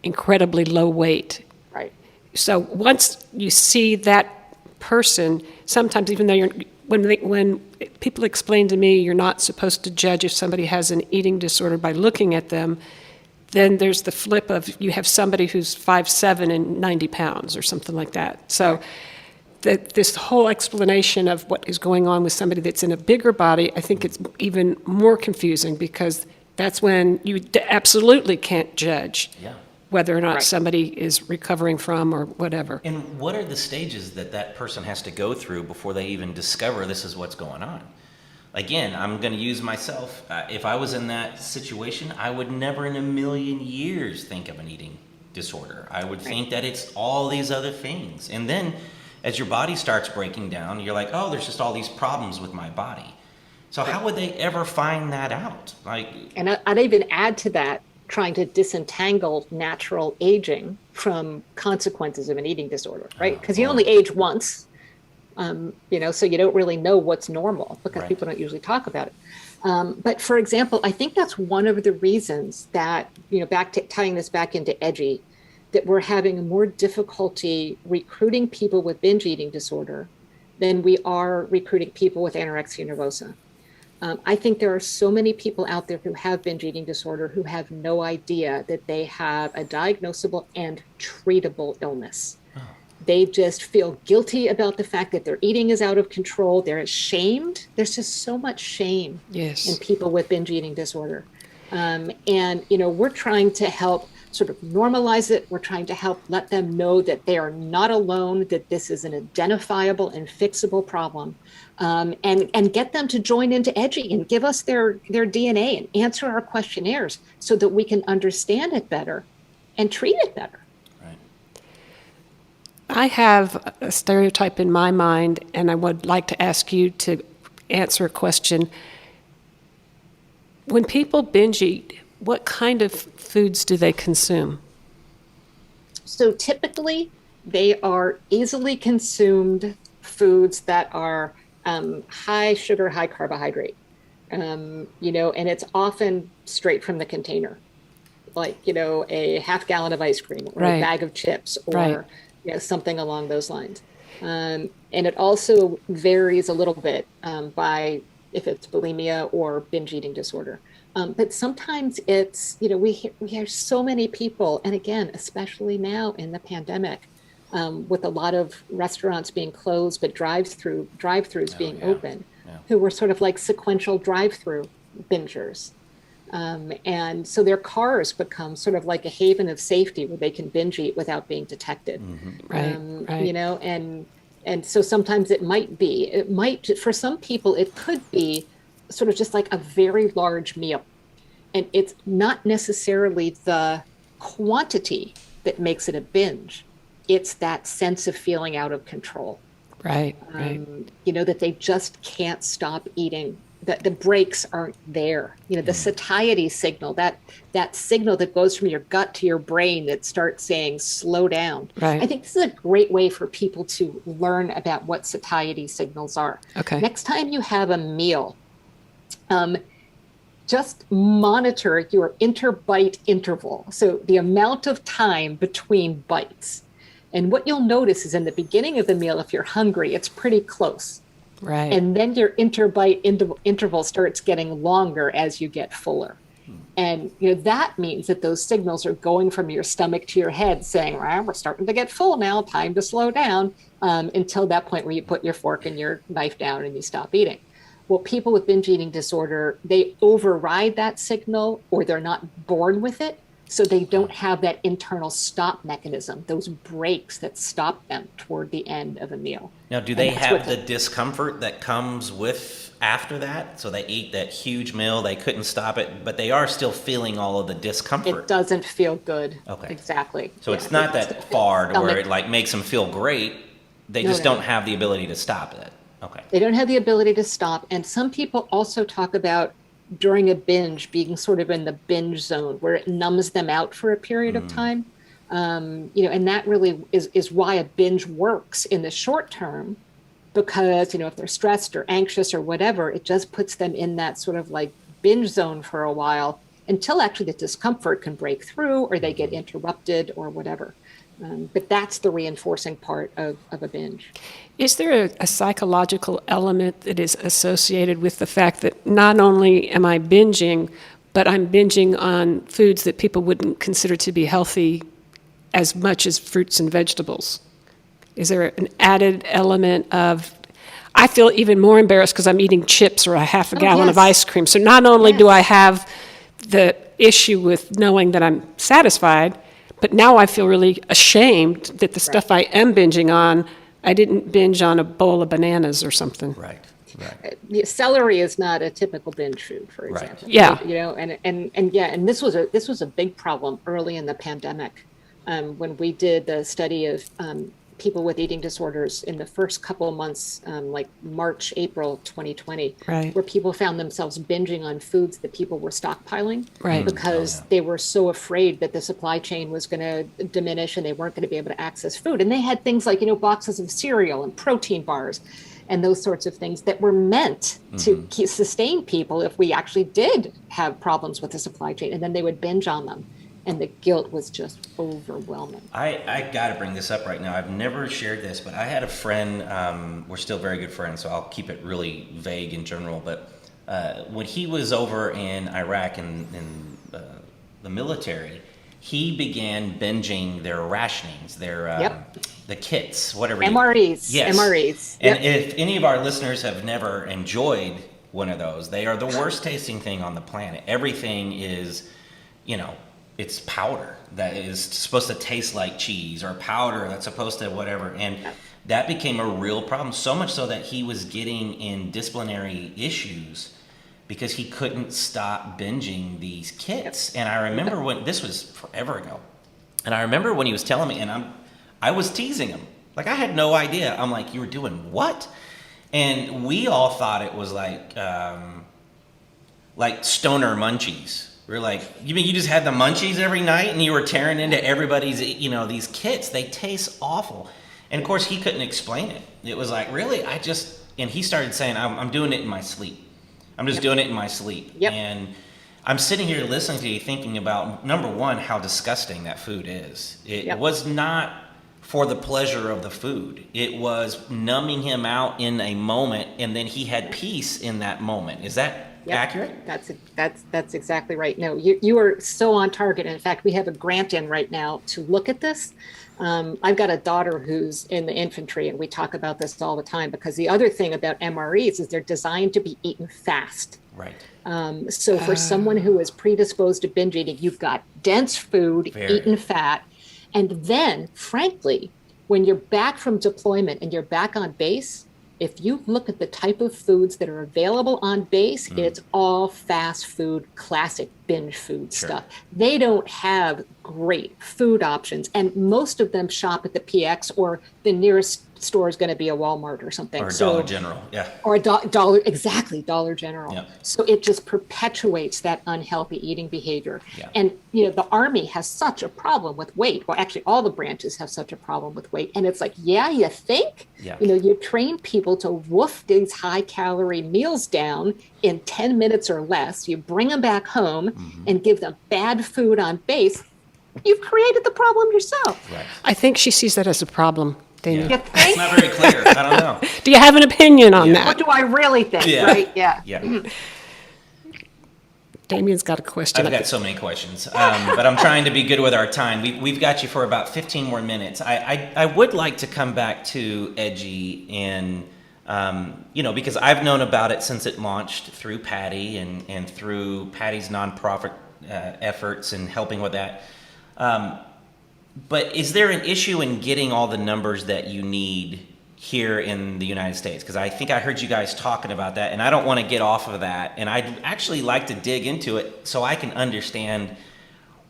Speaker 2: incredibly low weight.
Speaker 4: Right.
Speaker 2: So once you see that person, sometimes even though when people explain to me you're not supposed to judge if somebody has an eating disorder by looking at them, then there's the flip of you have somebody who's 5'7" and 90 pounds or something like that. So this whole explanation of what is going on with somebody that's in a bigger body, I think it's even more confusing because that's when you absolutely can't judge whether or not somebody is recovering from or whatever.
Speaker 3: And what are the stages that person has to go through before they even discover this is what's going on? Again, I'm going to use myself. If I was in that situation, I would never in a million years think of an eating disorder. I would think that it's all these other things. And then as your body starts breaking down, you're like, oh, there's just all these problems with my body. So how would they ever find that out?
Speaker 4: And I'd even add to that, trying to disentangle natural aging from consequences of an eating disorder, right? Because you only age once. So you don't really know what's normal because people don't usually talk about it. But for example, I think that's one of the reasons that, tying this back into EDGY, that we're having more difficulty recruiting people with binge eating disorder than we are recruiting people with anorexia nervosa. I think there are so many people out there who have binge eating disorder who have no idea that they have a diagnosable and treatable illness. They just feel guilty about the fact that their eating is out of control. They're ashamed. There's just so much shame in people with binge eating disorder. We're trying to help sort of normalize it. We're trying to help let them know that they are not alone, that this is an identifiable and fixable problem, and get them to join into EDGY and give us their DNA and answer our questionnaires so that we can understand it better and treat it better.
Speaker 2: I have a stereotype in my mind, and I would like to ask you to answer a question. When people binge eat, what kind of foods do they consume?
Speaker 4: So typically, they are easily consumed foods that are high sugar, high carbohydrate, and it's often straight from the container, like, a half gallon of ice cream or a bag of chips or something along those lines. And it also varies a little bit by if it's bulimia or binge eating disorder. But sometimes it's, we hear so many people, and again, especially now in the pandemic, with a lot of restaurants being closed, but drive-throughs being open, who were sort of like sequential drive-through bingers. And so their cars become sort of like a haven of safety where they can binge eat without being detected. And so sometimes it might, for some people, it could be sort of just like a very large meal. And it's not necessarily the quantity that makes it a binge. It's that sense of feeling out of control. That they just can't stop eating. That the brakes aren't there. The satiety signal, that signal that goes from your gut to your brain that starts saying slow down. I think this is a great way for people to learn about what satiety signals are. Next time you have a meal, just monitor your interbite interval. So the amount of time between bites. And what you'll notice is in the beginning of the meal, if you're hungry, it's pretty close. And then your interbite interval starts getting longer as you get fuller. And that means that those signals are going from your stomach to your head saying, we're starting to get full now, time to slow down, until that point where you put your fork and your knife down and you stop eating. Well, people with binge eating disorder, they override that signal or they're not born with it. So they don't have that internal stop mechanism, those brakes that stop them toward the end of a meal.
Speaker 3: Now, do they have the discomfort that comes with after that? So they eat that huge meal, they couldn't stop it, but they are still feeling all of the discomfort.
Speaker 4: It doesn't feel good.
Speaker 3: Okay.
Speaker 4: Exactly.
Speaker 3: So it's not that far to where it makes them feel great. They just don't have the ability to stop it. Okay.
Speaker 4: They don't have the ability to stop. And some people also talk about during a binge being sort of in the binge zone where it numbs them out for a period of time. And that really is why a binge works in the short term, because, if they're stressed or anxious or whatever, it just puts them in that sort of like binge zone for a while until actually the discomfort can break through or they get interrupted or whatever. But that's the reinforcing part of a binge.
Speaker 2: Is there a psychological element that is associated with the fact that not only am I binging, but I'm binging on foods that people wouldn't consider to be healthy as much as fruits and vegetables? Is there an added element of, I feel even more embarrassed because I'm eating chips or a half a gallon of ice cream. So not only do I have the issue with knowing that I'm satisfied, but now I feel really ashamed that the stuff I am binging on, I didn't binge on a bowl of bananas or something.
Speaker 3: Right.
Speaker 4: Celery is not a typical binge food, for example.
Speaker 2: Right. Yeah.
Speaker 4: And this was a big problem early in the pandemic, when we did the study of people with eating disorders in the first couple of months, like March, April 2020,
Speaker 2: right,
Speaker 4: where people found themselves binging on foods that people were stockpiling,
Speaker 2: right,
Speaker 4: because they were so afraid that the supply chain was going to diminish and they weren't going to be able to access food. And they had things like, boxes of cereal and protein bars and those sorts of things that were meant to sustain people if we actually did have problems with the supply chain. And then they would binge on them. And the guilt was just overwhelming.
Speaker 3: I got to bring this up right now. I've never shared this, but I had a friend, we're still very good friends, so I'll keep it really vague in general. But when he was over in Iraq in the military, he began binging their rationings, their the kits, whatever.
Speaker 4: MREs.
Speaker 3: Yes.
Speaker 4: MREs.
Speaker 3: And if any of our listeners have never enjoyed one of those, they are the worst tasting thing on the planet. Everything is, it's powder that is supposed to taste like cheese, or powder that's supposed to whatever. And that became a real problem, so much so that he was getting in disciplinary issues because he couldn't stop binging these kits. And I remember when, this was forever ago, and I remember when he was telling me, and I was teasing him. Like, I had no idea. I'm like, you were doing what? And we all thought it was like stoner munchies. We're like, you mean you just had the munchies every night and you were tearing into everybody's, these kits? They taste awful. And of course, he couldn't explain it. It was like, really? And he started saying, I'm doing it in my sleep. I'm just doing it in my sleep.
Speaker 4: Yep.
Speaker 3: And I'm sitting here listening to you thinking about, number one, how disgusting that food is. It was not for the pleasure of the food. It was numbing him out in a moment, and then he had peace in that moment. Is that accurate?
Speaker 4: That's exactly right. No, you are so on target. In fact, we have a grant in right now to look at this. I've got a daughter who's in the infantry, and we talk about this all the time, because the other thing about MREs is they're designed to be eaten fast.
Speaker 3: Right.
Speaker 4: So for someone who is predisposed to binge eating, you've got dense food, eaten fat. And then, frankly, when you're back from deployment and you're back on base, if you look at the type of foods that are available on base, it's all fast food, classic binge food stuff. They don't have great food options. And most of them shop at the PX, or the nearest store is going to be a Walmart or something.
Speaker 3: Or a Dollar General,
Speaker 4: Or a Dollar, exactly, Dollar General.
Speaker 3: Yep.
Speaker 4: So it just perpetuates that unhealthy eating behavior.
Speaker 3: Yeah.
Speaker 4: And, the Army has such a problem with weight. Well, actually, all the branches have such a problem with weight. And it's like, you think?
Speaker 3: Yeah.
Speaker 4: You train people to woof these high-calorie meals down in 10 minutes or less. You bring them back home and give them bad food on base. You've created the problem yourself.
Speaker 3: Right.
Speaker 2: I think she sees that as a problem, Damian.
Speaker 4: Yeah.
Speaker 3: It's not very clear. I don't know.
Speaker 2: Do you have an opinion on that?
Speaker 4: What do I really think, right? Yeah.
Speaker 2: Damian's got a question.
Speaker 3: I've got so many questions, but I'm trying to be good with our time. We've got you for about 15 more minutes. I would like to come back to Edgy, and because I've known about it since it launched through Patti and through Patti's nonprofit efforts and helping with that. But is there an issue in getting all the numbers that you need here in the United States? Because I think I heard you guys talking about that, and I don't want to get off of that. And I'd actually like to dig into it so I can understand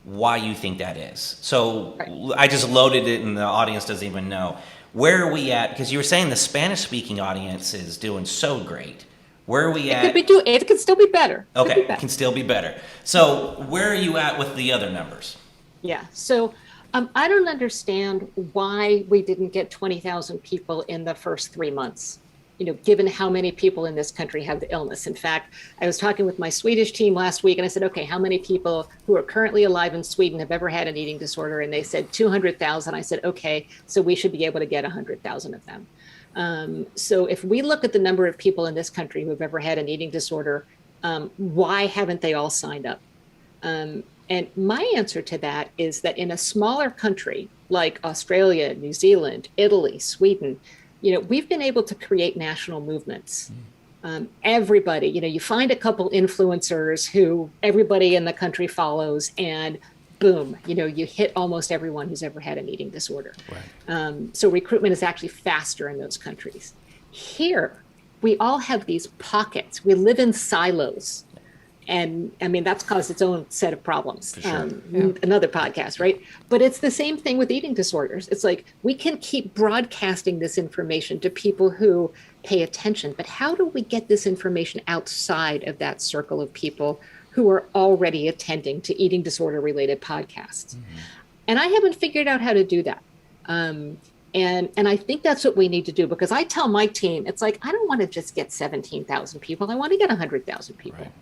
Speaker 3: why you think that is. So I just loaded it, and the audience doesn't even know. Where are we at? Because you were saying the Spanish-speaking audience is doing so great. Where are we at?
Speaker 4: It could still be better.
Speaker 3: Okay, can still be better. So where are you at with the other numbers?
Speaker 4: Yeah. So I don't understand why we didn't get 20,000 people in the first 3 months, given how many people in this country have the illness. In fact, I was talking with my Swedish team last week and I said, okay, how many people who are currently alive in Sweden have ever had an eating disorder? And they said 200,000. I said, okay, so we should be able to get 100,000 of them. So if we look at the number of people in this country who have ever had an eating disorder, why haven't they all signed up? And my answer to that is that in a smaller country like Australia, New Zealand, Italy, Sweden, we've been able to create national movements. Everybody, you find a couple influencers who everybody in the country follows, and boom, you hit almost everyone who's ever had an eating disorder. Right. So recruitment is actually faster in those countries. Here, we all have these pockets. We live in silos. And I mean, that's caused its own set of problems. For sure. Another podcast, right? But it's the same thing with eating disorders. It's like we can keep broadcasting this information to people who pay attention, but how do we get this information outside of that circle of people who are already attending to eating disorder related podcasts? Mm-hmm. And I haven't figured out how to do that. And I think that's what we need to do, because I tell my team, it's like, I don't want to just get 17,000 people. I want to get 100,000 people. Right.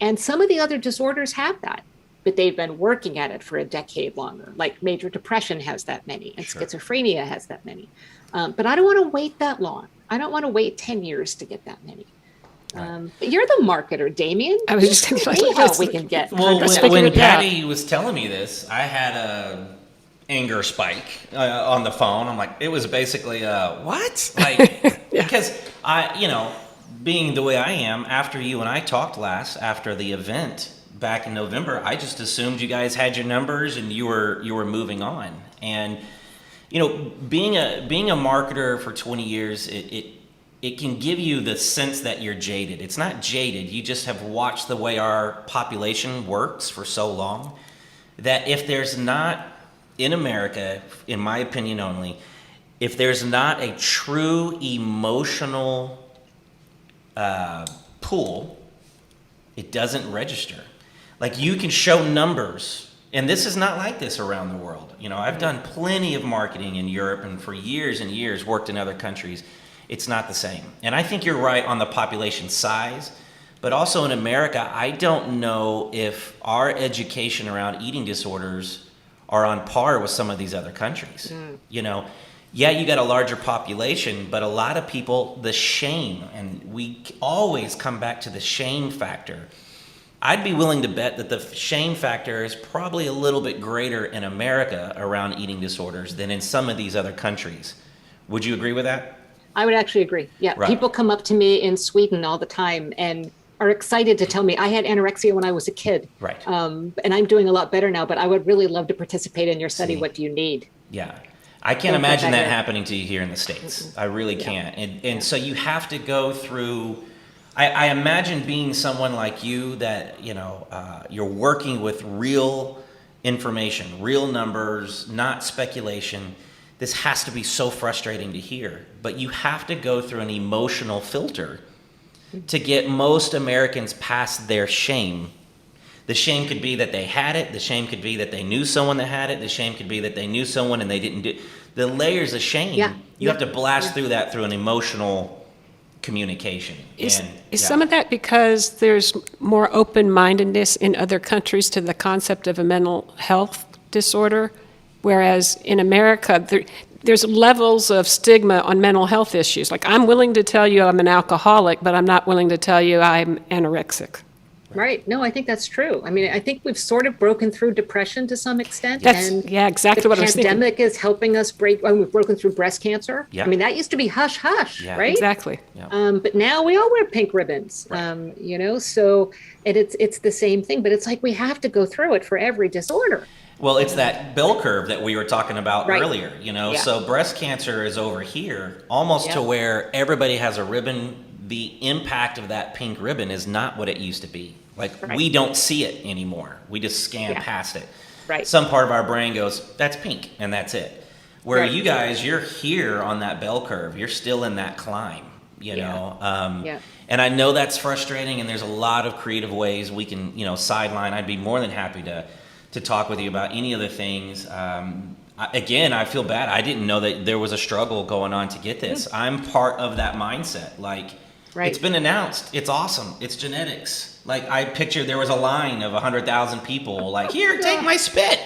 Speaker 4: And some of the other disorders have that, but they've been working at it for a decade longer. Like major depression has that many, and sure. Schizophrenia has that many. But I don't want to wait that long. I don't want to wait 10 years to get that many. Right. But you're the marketer, Damian. I was just thinking how we can get.
Speaker 3: Well, when Patti was telling me this, I had a anger spike on the phone. I'm like, it was basically what? Like, yeah. Because being the way I am, after you and I talked last, after the event back in November, I just assumed you guys had your numbers and you were moving on. And being a marketer for 20 years, it can give you the sense that you're jaded. It's not jaded. You just have watched the way our population works for so long that if there's not, in America, in my opinion only, if there's not a true emotional pool, it doesn't register. Like, you can show numbers, and this is not like this around the world. I've done plenty of marketing in Europe and for years and years worked in other countries. It's not the same. And I think you're right on the population size, but also in America, I don't know if our education around eating disorders are on par with some of these other countries. Yeah, you got a larger population, but a lot of people, the shame, and we always come back to the shame factor. I'd be willing to bet that the shame factor is probably a little bit greater in America around eating disorders than in some of these other countries. Would you agree with that?
Speaker 4: I would actually agree. Yeah, right. People come up to me in Sweden all the time and are excited to tell me, I had anorexia when I was a kid.
Speaker 3: Right.
Speaker 4: And I'm doing a lot better now, but I would really love to participate in your study. What do you need?
Speaker 3: Yeah. I can't imagine that happening to you here in the States. Mm-hmm. I really can't. And so you have to go through, I imagine being someone like you that, you're working with real information, real numbers, not speculation. This has to be so frustrating to hear. But you have to go through an emotional filter to get most Americans past their shame. The shame could be that they had it. The shame could be that they knew someone that had it. The shame could be that they knew someone and they didn't do it. The layers of shame, you have to blast through that through an emotional communication.
Speaker 2: Is some of that because there's more open-mindedness in other countries to the concept of a mental health disorder, whereas in America, there's levels of stigma on mental health issues. Like, I'm willing to tell you I'm an alcoholic, but I'm not willing to tell you I'm anorexic.
Speaker 4: Right. No, I think that's true. I mean, I think we've sort of broken through depression to some extent.
Speaker 2: Exactly what I was thinking.
Speaker 4: The pandemic is helping us we've broken through breast cancer. Yep. I mean, that used to be hush, hush, right?
Speaker 2: Exactly.
Speaker 3: Yep.
Speaker 4: But now we all wear pink ribbons,
Speaker 3: right.
Speaker 4: So it's the same thing, but it's like we have to go through it for every disorder.
Speaker 3: Well, it's that bell curve that we were talking about earlier, So breast cancer is over here, almost to where everybody has a ribbon. The impact of that pink ribbon is not what it used to be. We don't see it anymore. We just scan past it.
Speaker 4: Right.
Speaker 3: Some part of our brain goes, that's pink, and that's it. Where you guys, you're here on that bell curve. You're still in that climb. you
Speaker 4: Yeah.
Speaker 3: know?
Speaker 4: Yeah.
Speaker 3: And I know that's frustrating, and there's a lot of creative ways we can, sideline. I'd be more than happy to talk with you about any of the things. Again, I feel bad. I didn't know that there was a struggle going on to get this. I'm part of that mindset. Like,
Speaker 4: Right.
Speaker 3: it's been announced. It's awesome. It's genetics. Like, I pictured there was a line of 100,000 people like, here, take my spit.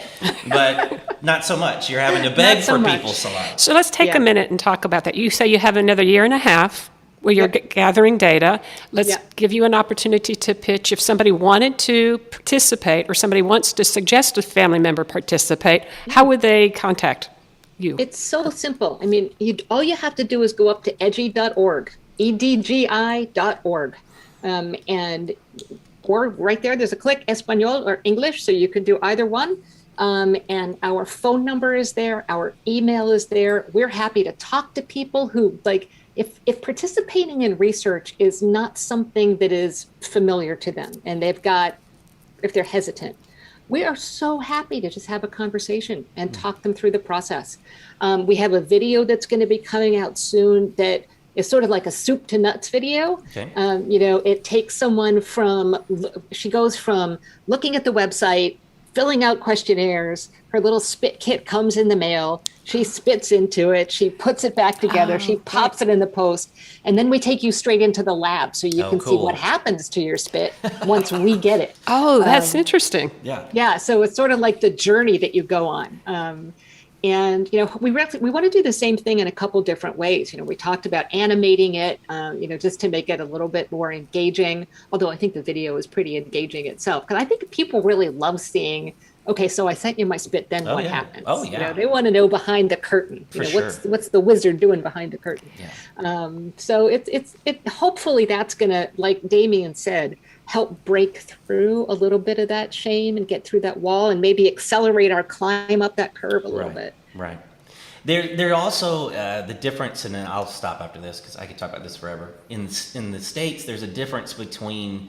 Speaker 3: But not so much. You're having to beg
Speaker 4: Not so
Speaker 3: for
Speaker 4: much.
Speaker 3: people's saliva.
Speaker 2: So let's take
Speaker 4: Yeah.
Speaker 2: a minute and talk about that. You say you have another year and a half where you're
Speaker 4: Yep.
Speaker 2: gathering data. Let's
Speaker 4: Yep.
Speaker 2: give you an opportunity to pitch. If somebody wanted to participate or somebody wants to suggest a family member participate, how would they contact you?
Speaker 4: It's so simple. I mean, all you have to do is go up to edgy.org, edgi.org. Or right there's a click, Espanol or English, so you can do either one. And our phone number is there, our email is there. We're happy to talk to people who, like, if participating in research is not something that is familiar to them, and if they're hesitant, we are so happy to just have a conversation and talk them through the process. We have a video that's going to be coming out soon that is sort of like a soup to nuts video.
Speaker 3: Okay.
Speaker 4: It takes someone she goes from looking at the website, filling out questionnaires, her little spit kit comes in the mail, she spits into it, she puts it back together, she pops it in the post, and then we take you straight into the lab so you can see
Speaker 3: cool.
Speaker 4: what happens to your spit once we get it.
Speaker 2: Oh, that's interesting.
Speaker 3: Yeah.
Speaker 4: Yeah, so it's sort of like the journey that you go on. And we want to do the same thing in a couple different ways. We talked about animating it, just to make it a little bit more engaging. Although I think the video is pretty engaging itself, because I think people really love seeing. Okay, so I sent you my spit. Then what happens?
Speaker 3: Oh, yeah.
Speaker 4: They want to know behind the curtain.
Speaker 3: For sure.
Speaker 4: What's the wizard doing behind the curtain?
Speaker 3: Yeah.
Speaker 4: So it's hopefully that's gonna, like Damian said, help break through a little bit of that shame and get through that wall and maybe accelerate our climb up that curve a little bit.
Speaker 3: Right. There also the difference, and then I'll stop after this because I could talk about this forever. In the States, there's a difference between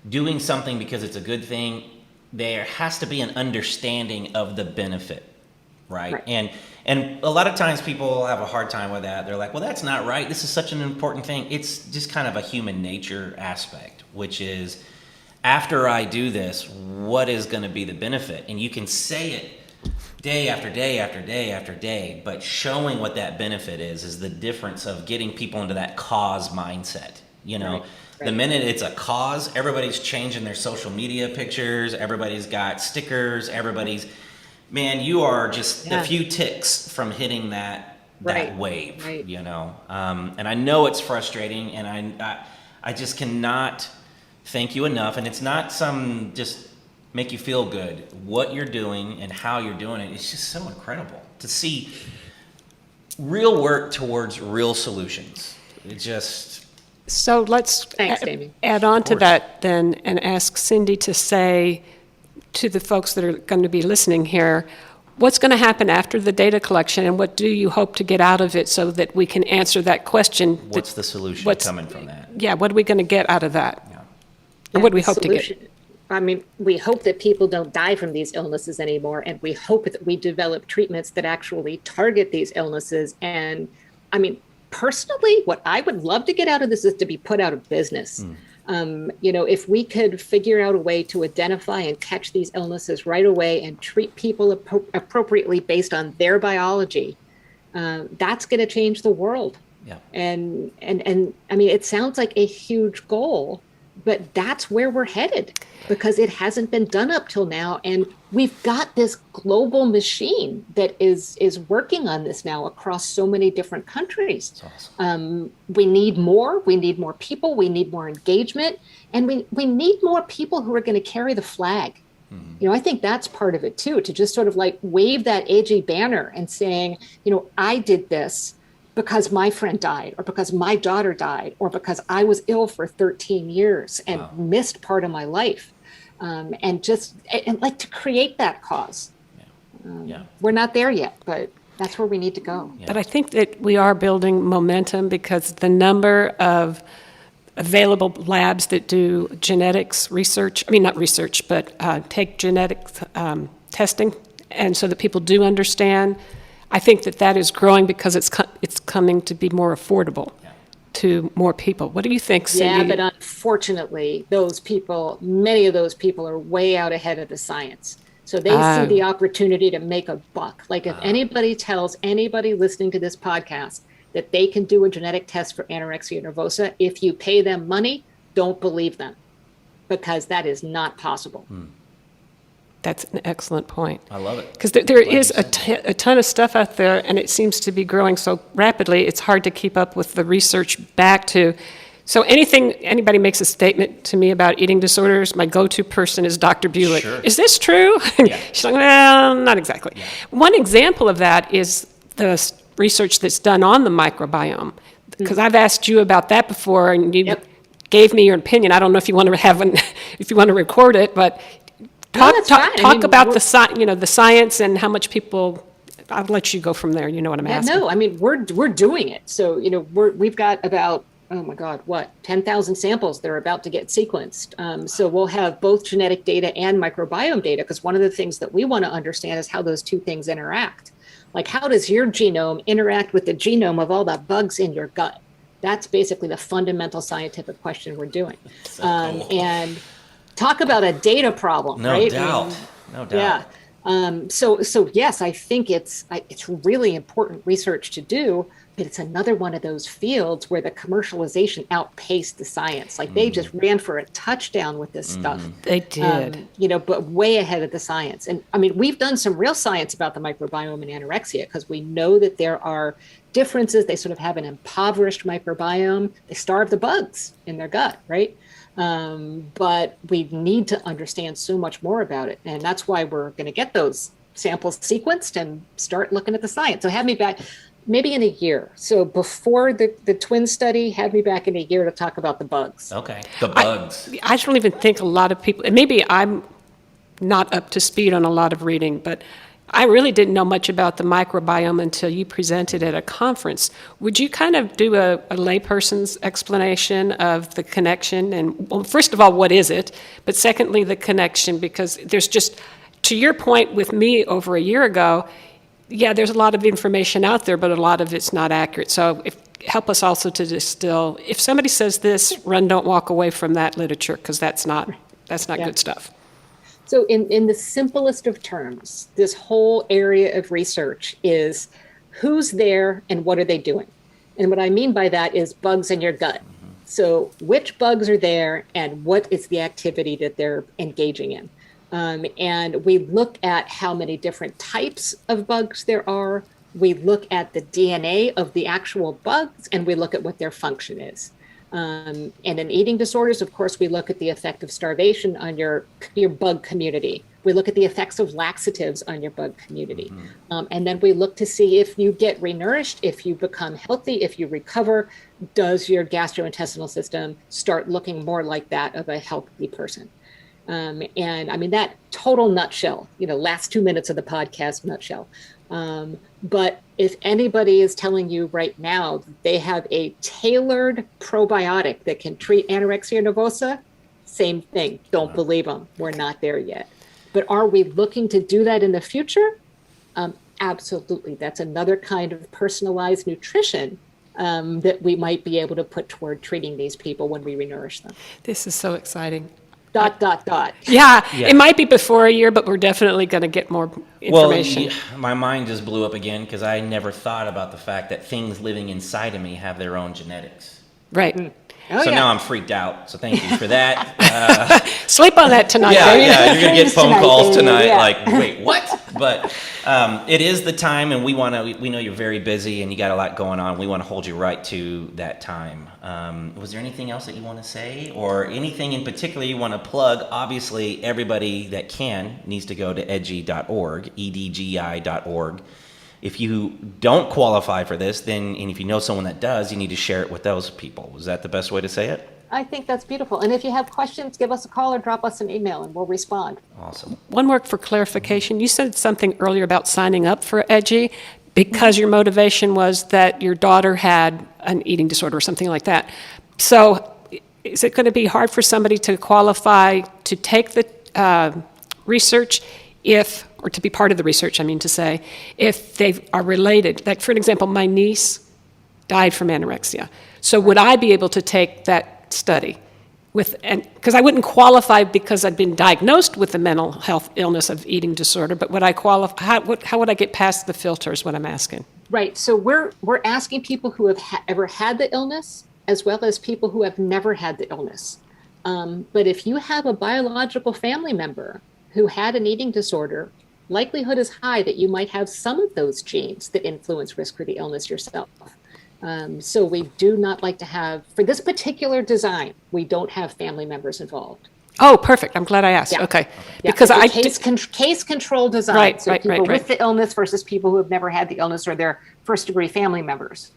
Speaker 3: doing something because it's a good thing. There has to be an understanding of the benefit, right? And a lot of times people have a hard time with that. They're like, well, that's not right. This is such an important thing. It's just kind of a human nature aspect, which is after I do this, what is going to be the benefit? And you can say it day after day after day after day, but showing what that benefit is the difference of getting people into that cause mindset. The minute it's a cause, everybody's changing their social media pictures, everybody's got stickers, you are just a few ticks from hitting that wave, and I know it's frustrating, and I just cannot thank you enough, and it's not some just make you feel good. What you're doing and how you're doing it's just so incredible to see real work towards real solutions. It just...
Speaker 2: So let's
Speaker 4: Thanks, Amy.
Speaker 2: add on to that then and ask Cindy to say to the folks that are going to be listening here, what's going to happen after the data collection and what do you hope to get out of it so that we can answer that question?
Speaker 3: What's the solution coming from that?
Speaker 2: Yeah, what are we going to get out of that? Yeah. And what do we hope to get?
Speaker 4: I mean, we hope that people don't die from these illnesses anymore, and we hope that we develop treatments that actually target these illnesses. And I mean, personally, what I would love to get out of this is to be put out of business. If we could figure out a way to identify and catch these illnesses right away and treat people appropriately based on their biology, that's going to change the world.
Speaker 3: Yeah.
Speaker 4: And I mean, it sounds like a huge goal, but that's where we're headed because it hasn't been done up till now. And we've got this global machine that is working on this now across so many different countries.
Speaker 3: That's awesome.
Speaker 4: We need more people, we need more engagement, and we need more people who are going to carry the flag. I think that's part of it too, to just sort of like wave that AG banner and saying, I did this because my friend died, or because my daughter died, or because I was ill for 13 years and missed part of my life. And like to create that cause. We're not there yet, but that's where we need to go.
Speaker 2: But I think that we are building momentum because the number of available labs that do genetics research, not research, but take genetics testing, and so that people do understand, I think that is growing because it's coming to be more affordable. to more people. What do you think, Cindy?
Speaker 4: Yeah, but unfortunately, many of those people are way out ahead of the science. So they see the opportunity to make a buck. Like if anybody tells anybody listening to this podcast that they can do a genetic test for anorexia nervosa, if you pay them money, don't believe them, because that is not possible.
Speaker 2: That's an excellent point.
Speaker 3: I love it.
Speaker 2: Because there is a ton of stuff out there, and it seems to be growing so rapidly, it's hard to keep up with the research back to. So anybody makes a statement to me about eating disorders, my go-to person is Dr. Bulik.
Speaker 3: Sure.
Speaker 2: Is this true?
Speaker 3: Yeah.
Speaker 2: She's like, well, not exactly.
Speaker 3: Yeah.
Speaker 2: One example of that is the research that's done on the microbiome. Because I've asked you about that before, and you gave me your opinion. I don't know if you want to record it, but talk about the science and how much people. I'll let you go from there. You know what I'm asking.
Speaker 4: No, I mean we're doing it. So we've got about 10,000 samples that are about to get sequenced. So we'll have both genetic data and microbiome data, because one of the things that we want to understand is how those two things interact. Like, how does your genome interact with the genome of all the bugs in your gut? That's basically the fundamental scientific question we're doing.
Speaker 3: So cool.
Speaker 4: And talk about a data problem, right?
Speaker 3: No doubt.
Speaker 4: Yeah. So yes, I think it's really important research to do, but it's another one of those fields where the commercialization outpaced the science. Like they just ran for a touchdown with this stuff.
Speaker 2: They did.
Speaker 4: But way ahead of the science. And I mean, we've done some real science about the microbiome and anorexia, because we know that there are differences. They sort of have an impoverished microbiome. They starve the bugs in their gut, right? But we need to understand so much more about it. And that's why we're going to get those samples sequenced and start looking at the science. So have me back maybe in a year. So before the twin study, have me back in a year to talk about the bugs.
Speaker 3: Okay, the bugs.
Speaker 2: I don't even think a lot of people, and maybe I'm not up to speed on a lot of reading, but I really didn't know much about the microbiome until you presented at a conference. Would you kind of do a layperson's explanation of the connection? And, well, first of all, what is it? But secondly, the connection, because there's just, to your point with me over a year ago, yeah, there's a lot of information out there, but a lot of it's not accurate. So help us also to distill. If somebody says this, run, don't walk away from that literature, because that's not good stuff.
Speaker 4: So in the simplest of terms, this whole area of research is who's there and what are they doing? And what I mean by that is bugs in your gut. So which bugs are there and what is the activity that they're engaging in? And we look at how many different types of bugs there are. We look at the DNA of the actual bugs, and we look at what their function is. And in eating disorders, of course, we look at the effect of starvation on your bug community. We look at the effects of laxatives on your bug community. And then we look to see if you get renourished, if you become healthy, if you recover, does your gastrointestinal system start looking more like that of a healthy person? And I mean, that total nutshell, last 2 minutes of the podcast nutshell. But if anybody is telling you right now that they have a tailored probiotic that can treat anorexia nervosa, same thing. Don't believe them. We're not there yet. But are we looking to do that in the future? Absolutely. That's another kind of personalized nutrition that we might be able to put toward treating these people when we renourish them.
Speaker 2: This is so exciting. ...
Speaker 4: Yeah,
Speaker 2: It might be before a year, but we're definitely going to get more information.
Speaker 3: Well, my mind just blew up again, because I never thought about the fact that things living inside of me have their own genetics.
Speaker 2: Right.
Speaker 3: Now I'm freaked out, so thank you for that.
Speaker 2: Sleep on that tonight.
Speaker 3: Yeah, you're going to get phone calls tonight,
Speaker 4: yeah.
Speaker 3: like, wait, what? But it is the time, and we know you're very busy and you got a lot going on. We want to hold you right to that time. Was there anything else that you want to say, or anything in particular you want to plug? Obviously, everybody that can needs to go to edgi.org, edgi.org. If you don't qualify for this, and if you know someone that does, you need to share it with those people. Is that the best way to say it?
Speaker 4: I think that's beautiful. And if you have questions, give us a call or drop us an email and we'll respond.
Speaker 3: Awesome.
Speaker 2: One more for clarification. You said something earlier about signing up for EDGI because your motivation was that your daughter had an eating disorder or something like that. So is it going to be hard for somebody to qualify to take the research or to be part of the research, I mean to say, if they are related? Like, for example, my niece died from anorexia. So would I be able to take that study? Because I wouldn't qualify because I'd been diagnosed with the mental health illness of eating disorder, but would I qualify? How would I get past the filters, what I'm asking?
Speaker 4: Right. So we're asking people who have ever had the illness, as well as people who have never had the illness. But if you have a biological family member who had an eating disorder, likelihood is high that you might have some of those genes that influence risk for the illness yourself. So we do not like to have, for this particular design, we don't have family members involved.
Speaker 2: Oh, perfect. I'm glad I asked.
Speaker 4: Yeah.
Speaker 2: Okay.
Speaker 4: Yeah,
Speaker 2: Because
Speaker 4: case control design.
Speaker 2: Right,
Speaker 4: so
Speaker 2: right,
Speaker 4: people
Speaker 2: right, right.
Speaker 4: with the illness versus people who have never had the illness or their first degree family members.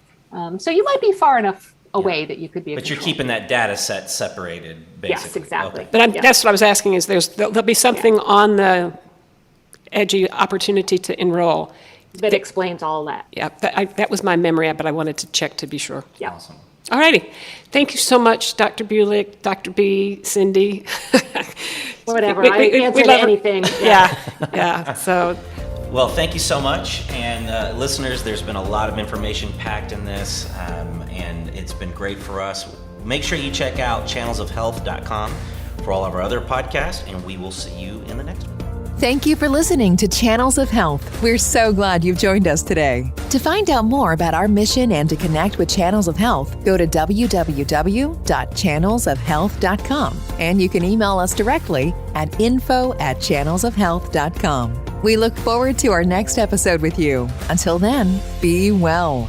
Speaker 4: So you might be far enough away that you could be a
Speaker 3: But you're
Speaker 4: control.
Speaker 3: keeping that data set separated, basically.
Speaker 4: Yes, exactly.
Speaker 3: Okay.
Speaker 2: But that's what I was asking is there'll be something on the edgy opportunity to enroll.
Speaker 4: That explains all that.
Speaker 2: Yeah, that was my memory, but I wanted to check to be sure.
Speaker 4: Yeah.
Speaker 3: Awesome.
Speaker 2: All righty. Thank you so much, Dr. Bulik, Dr. B, Cindy.
Speaker 4: Whatever.
Speaker 2: We
Speaker 4: I answer to
Speaker 2: love her.
Speaker 4: anything.
Speaker 2: Yeah. So,
Speaker 3: Well, thank you so much. And listeners, there's been a lot of information packed in this, and it's been great for us. Make sure you check out channelsofhealth.com for all of our other podcasts, and we will see you in the next one.
Speaker 1: Thank you for listening to Channels of Health. We're so glad you've joined us today. To find out more about our mission and to connect with Channels of Health, go to www.channelsofhealth.com, and you can email us directly at info@channelsofhealth.com. We look forward to our next episode with you. Until then, be well.